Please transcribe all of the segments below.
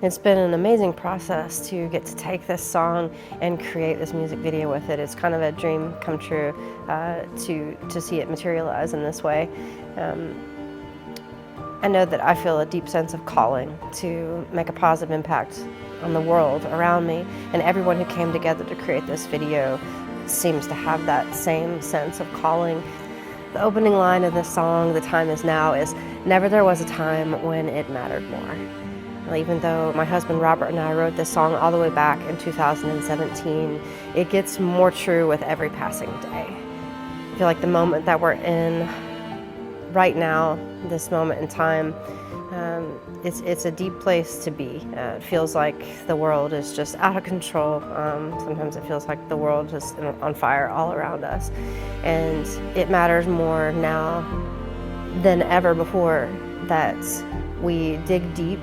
It's been an amazing process to get to take this song and create this music video with it. It's kind of a dream come true to see it materialize in this way. I know that I feel a deep sense of calling to make a positive impact on the world around me, and everyone who came together to create this video seems to have that same sense of calling. The opening line of this song, "The Time Is Now," is, "Never there was a time when it mattered more." Even though my husband Robert and I wrote this song all the way back in 2017, it gets more true with every passing day. I feel like the moment that we're in right now, this moment in time, it's a deep place to be. It feels like the world is just out of control. Sometimes it feels like the world is on fire all around us. And it matters more now than ever before that we dig deep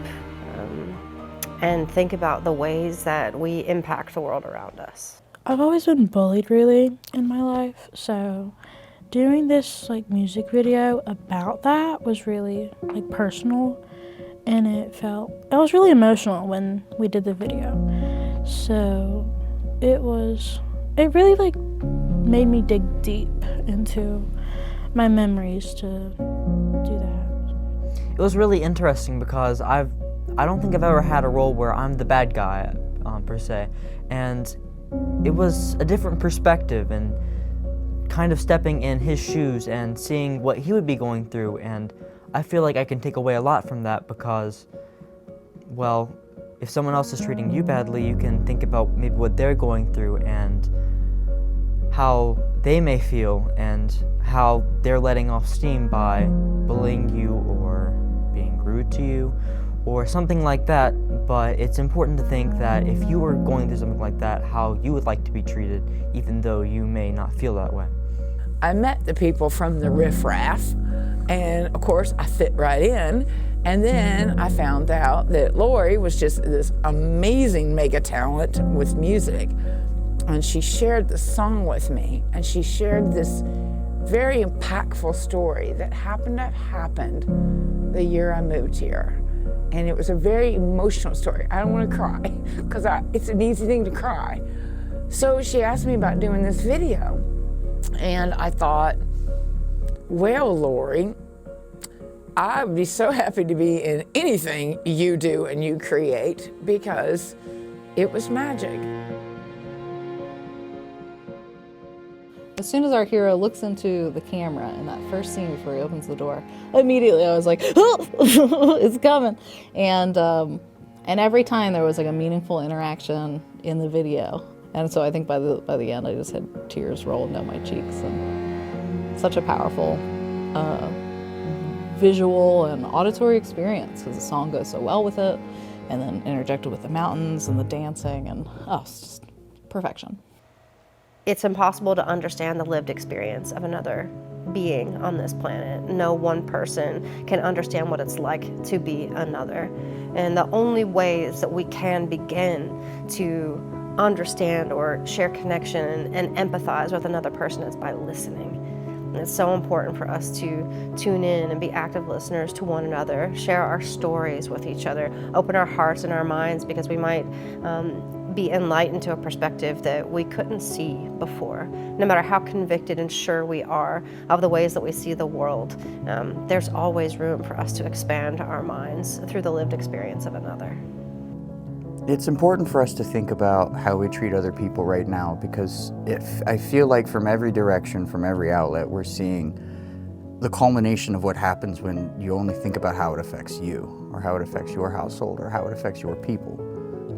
and think about the ways that we impact the world around us. I've always been bullied really in my life, so doing this music video about that was really personal, and it was really emotional when we did the video. So it really made me dig deep into my memories to do that. It was really interesting because I don't think I've ever had a role where I'm the bad guy, per se, and it was a different perspective and kind of stepping in his shoes and seeing what he would be going through, and I feel like I can take away a lot from that because, well, if someone else is treating you badly, you can think about maybe what they're going through and how they may feel and how they're letting off steam by bullying you or being rude to you or something like that. But it's important to think that if you were going through something like that, how you would like to be treated, even though you may not feel that way. I met the people from the riffraff, and of course I fit right in. And then I found out that Lori was just this amazing mega talent with music. And she shared the song with me, and she shared this very impactful story that happened to have happened the year I moved here. And it was a very emotional story. I don't want to cry, because it's an easy thing to cry. So she asked me about doing this video. And I thought, well, Lori, I'd be so happy to be in anything you do and you create, because it was magic. As soon as our hero looks into the camera in that first scene before he opens the door, immediately I was like, oh, it's coming. And every time there was a meaningful interaction in the video. And so I think by the end I just had tears rolling down my cheeks. And such a powerful visual and auditory experience because the song goes so well with it, and then interjected with the mountains and the dancing, and it's just perfection. It's impossible to understand the lived experience of another being on this planet. No one person can understand what it's like to be another. And the only ways that we can begin to understand or share connection and empathize with another person is by listening. And it's so important for us to tune in and be active listeners to one another, share our stories with each other, open our hearts and our minds, because we might be enlightened to a perspective that we couldn't see before. No matter how convicted and sure we are of the ways that we see the world, there's always room for us to expand our minds through the lived experience of another. It's important for us to think about how we treat other people right now, because I feel like from every direction, from every outlet, we're seeing the culmination of what happens when you only think about how it affects you, or how it affects your household, or how it affects your people.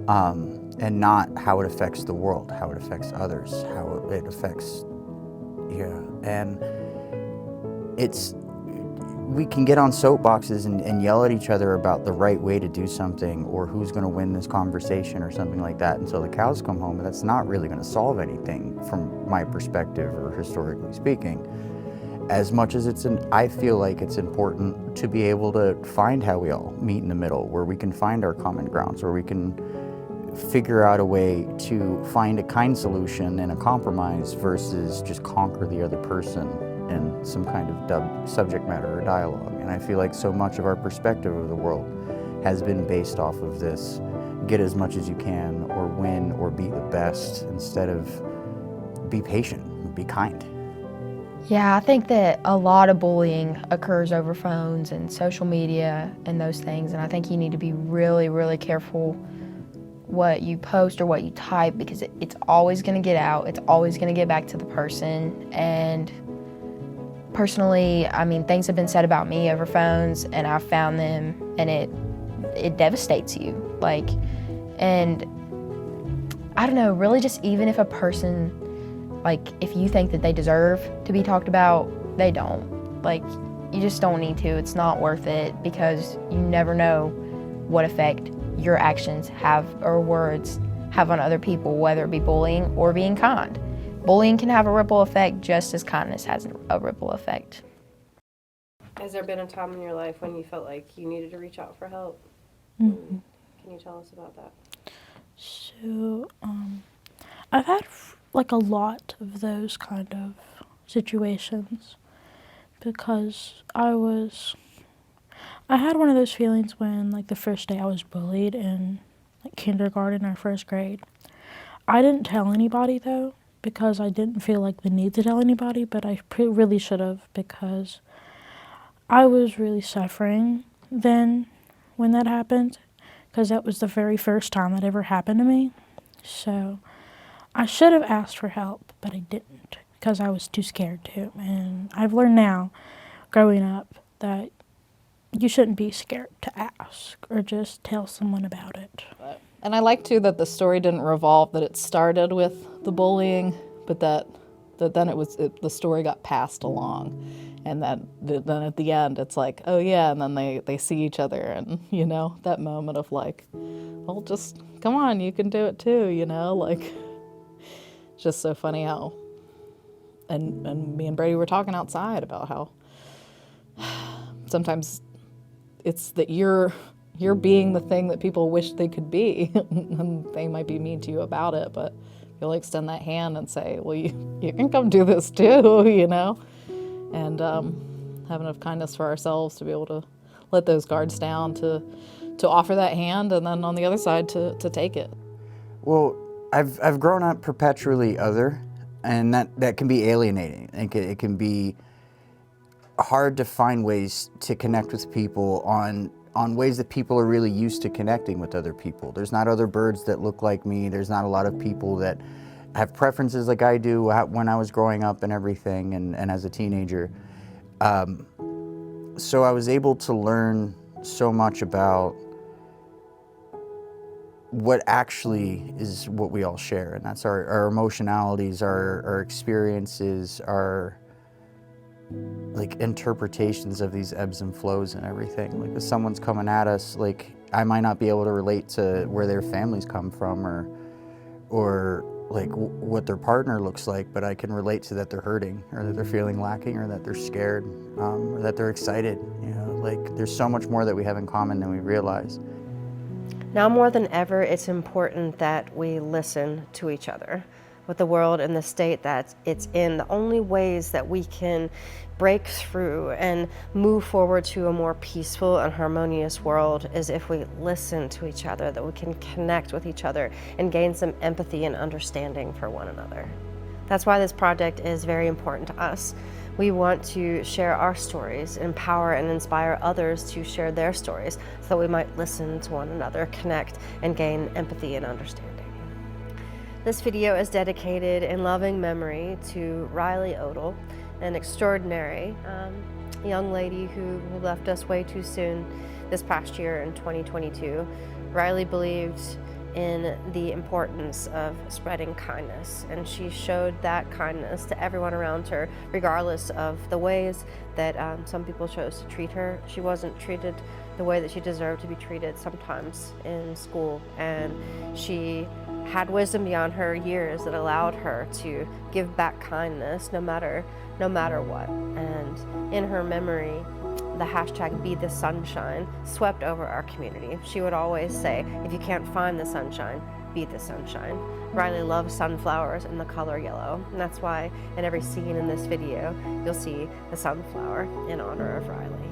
And not how it affects the world, how it affects others, how it affects, and we can get on soapboxes and yell at each other about the right way to do something, or who's gonna win this conversation or something like that until the cows come home, but that's not really gonna solve anything from my perspective, or historically speaking. As much as I feel like it's important to be able to find how we all meet in the middle, where we can find our common grounds, where we can figure out a way to find a kind solution and a compromise versus just conquer the other person in some kind of subject matter or dialogue. And I feel like so much of our perspective of the world has been based off of this: get as much as you can, or win, or be the best, instead of be patient, be kind. Yeah, I think that a lot of bullying occurs over phones and social media and those things, and I think you need to be really, really careful what you post or what you type, because it's always going to get out. It's always going to get back to the person. And personally, I mean, things have been said about me over phones, and I've found them, and it devastates you. Like, and I don't know, really, just even if a person, like, if you think that they deserve to be talked about, they don't. Like, you just don't need to. It's not worth it, because you never know what effect your actions have, or words have, on other people, whether it be bullying or being kind. Bullying can have a ripple effect just as kindness has a ripple effect. Has there been a time in your life when you felt like you needed to reach out for help? Mm-hmm. Can you tell us about that? So, I've had like a lot of those kind of situations, because I had one of those feelings when, like, the first day I was bullied in, like, kindergarten or first grade. I didn't tell anybody, though, because I didn't feel like the need to tell anybody, but I really should have, because I was really suffering then when that happened, because that was the very first time that ever happened to me. So I should have asked for help, but I didn't, because I was too scared to. And I've learned now, growing up, that you shouldn't be scared to ask or just tell someone about it. And I like, too, that the story didn't revolve, that it started with the bullying, but that then the story got passed along. And then at the end, it's like, oh, yeah, and then they see each other, and, you know, that moment of, like, well, just, come on, you can do it, too, you know? Like, just so funny how, and me and Brady were talking outside about how sometimes it's that you're being the thing that people wish they could be, and they might be mean to you about it, but you'll extend that hand and say, well, you can come do this too, you know? And have enough kindness for ourselves to be able to let those guards down, to offer that hand, and then on the other side to take it. Well, I've grown up perpetually other, and that can be alienating. It can be hard to find ways to connect with people on ways that people are really used to connecting with other people. There's not other birds that look like me. There's not a lot of people that have preferences like I do when I was growing up and everything, and as a teenager. So I was able to learn so much about what actually is what we all share, and that's our emotionalities, our experiences, our like interpretations of these ebbs and flows and everything. Like, if someone's coming at us, like, I might not be able to relate to where their families come from, or like what their partner looks like, but I can relate to that they're hurting, or that they're feeling lacking, or that they're scared, or that they're excited. You know, like, there's so much more that we have in common than we realize. Now more than ever, it's important that we listen to each other. With the world and the state that it's in, the only ways that we can break through and move forward to a more peaceful and harmonious world is if we listen to each other, that we can connect with each other and gain some empathy and understanding for one another. That's why this project is very important to us. We want to share our stories, empower and inspire others to share their stories, so that we might listen to one another, connect, and gain empathy and understanding. This video is dedicated in loving memory to Riley Odell, an extraordinary young lady who left us way too soon this past year in 2022. Riley believed in the importance of spreading kindness, and she showed that kindness to everyone around her, regardless of the ways that some people chose to treat her. She wasn't treated the way that she deserved to be treated sometimes in school, and she had wisdom beyond her years that allowed her to give back kindness no matter what. And in her memory, the hashtag Be the Sunshine swept over our community. She would always say, if you can't find the sunshine, be the sunshine. Riley loves sunflowers and the color yellow, and that's why in every scene in this video, you'll see the sunflower in honor of Riley.